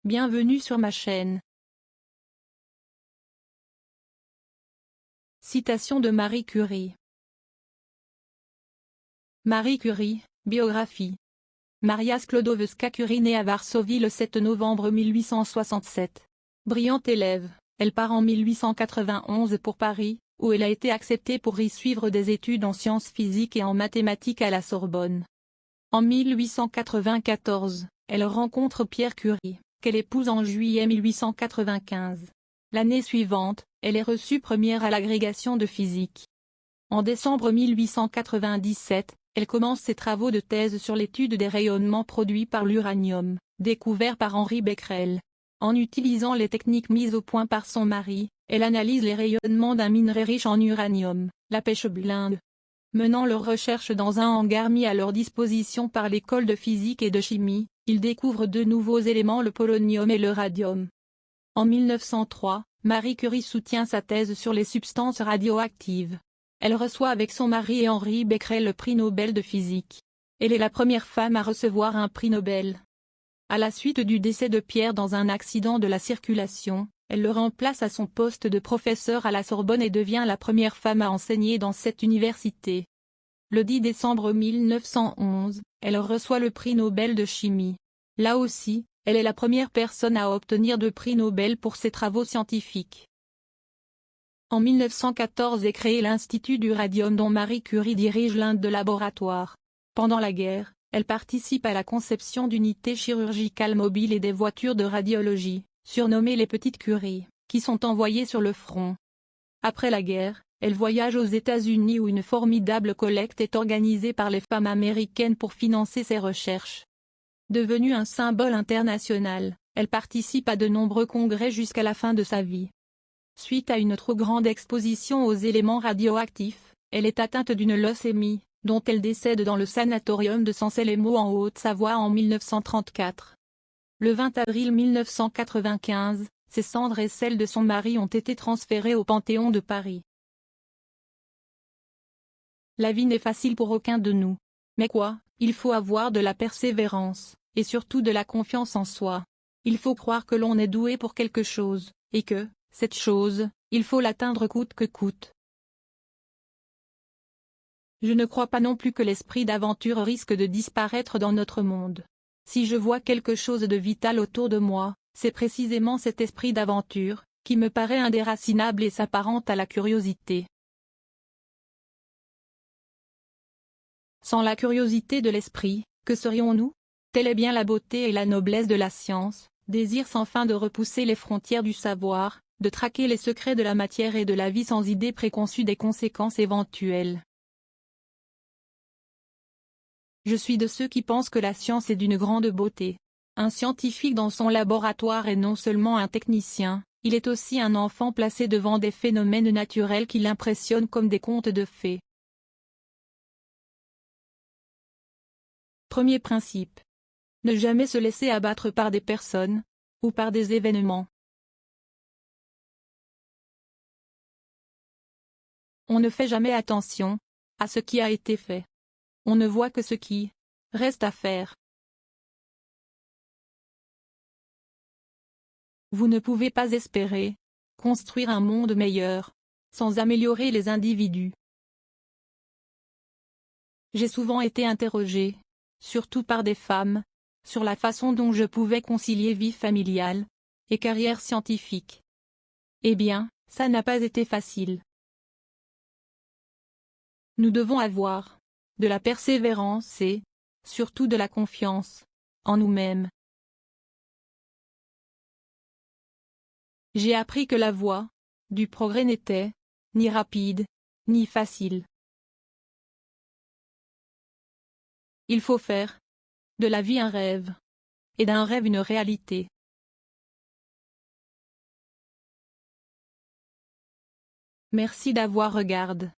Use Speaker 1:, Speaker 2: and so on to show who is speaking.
Speaker 1: Bienvenue sur ma chaîne. Citation de Marie Curie. Marie Curie, biographie. Maria Sklodowska-Curie née à Varsovie le 7 novembre 1867. Brillante élève, elle part en 1891 pour Paris, où elle a été acceptée pour y suivre des études en sciences physiques et en mathématiques à la Sorbonne. En 1894, elle rencontre Pierre Curie, qu'elle épouse en juillet 1895. L'année suivante, elle est reçue première à l'agrégation de physique. En décembre 1897, elle commence ses travaux de thèse sur l'étude des rayonnements produits par l'uranium, découvert par Henri Becquerel. En utilisant les techniques mises au point par son mari, elle analyse les rayonnements d'un minerai riche en uranium, la pêche blinde. Menant leurs recherches dans un hangar mis à leur disposition par l'école de physique et de chimie, ils découvrent deux nouveaux éléments, le polonium et le radium. En 1903, Marie Curie soutient sa thèse sur les substances radioactives. Elle reçoit avec son mari et Henri Becquerel le prix Nobel de physique. Elle est la première femme à recevoir un prix Nobel. À la suite du décès de Pierre dans un accident de la circulation, elle le remplace à son poste de professeur à la Sorbonne et devient la première femme à enseigner dans cette université. Le 10 décembre 1911, elle reçoit le prix Nobel de chimie. Là aussi, elle est la première personne à obtenir de prix Nobel pour ses travaux scientifiques. En 1914 est créé l'Institut du radium dont Marie Curie dirige l'un des laboratoires. Pendant la guerre, elle participe à la conception d'unités chirurgicales mobiles et des voitures de radiologie, surnommées les Petites Curie, qui sont envoyées sur le front. Après la guerre, elle voyage aux États-Unis où une formidable collecte est organisée par les femmes américaines pour financer ses recherches. Devenue un symbole international, elle participe à de nombreux congrès jusqu'à la fin de sa vie. Suite à une trop grande exposition aux éléments radioactifs, elle est atteinte d'une leucémie, dont elle décède dans le sanatorium de Sancey-les-Maux en Haute-Savoie en 1934. Le 20 avril 1995, ses cendres et celles de son mari ont été transférées au Panthéon de Paris. La vie n'est facile pour aucun de nous. Mais quoi, il faut avoir de la persévérance, et surtout de la confiance en soi. Il faut croire que l'on est doué pour quelque chose, et que, cette chose, il faut l'atteindre coûte que coûte. Je ne crois pas non plus que l'esprit d'aventure risque de disparaître dans notre monde. Si je vois quelque chose de vital autour de moi, c'est précisément cet esprit d'aventure, qui me paraît indéracinable et s'apparente à la curiosité. Sans la curiosité de l'esprit, que serions-nous? Telle est bien la beauté et la noblesse de la science, désir sans fin de repousser les frontières du savoir, de traquer les secrets de la matière et de la vie sans idée préconçue des conséquences éventuelles. Je suis de ceux qui pensent que la science est d'une grande beauté. Un scientifique dans son laboratoire est non seulement un technicien, il est aussi un enfant placé devant des phénomènes naturels qui l'impressionnent comme des contes de fées. Premier principe. Ne jamais se laisser abattre par des personnes, ou par des événements. On ne fait jamais attention à ce qui a été fait. On ne voit que ce qui reste à faire. Vous ne pouvez pas espérer construire un monde meilleur sans améliorer les individus. J'ai souvent été interrogée, surtout par des femmes, sur la façon dont je pouvais concilier vie familiale et carrière scientifique. Eh bien, ça n'a pas été facile. Nous devons avoir de la persévérance et, surtout de la confiance en nous-mêmes. J'ai appris que la voie du progrès n'était ni rapide, ni facile. Il faut faire de la vie un rêve, et d'un rêve une réalité. Merci d'avoir regardé.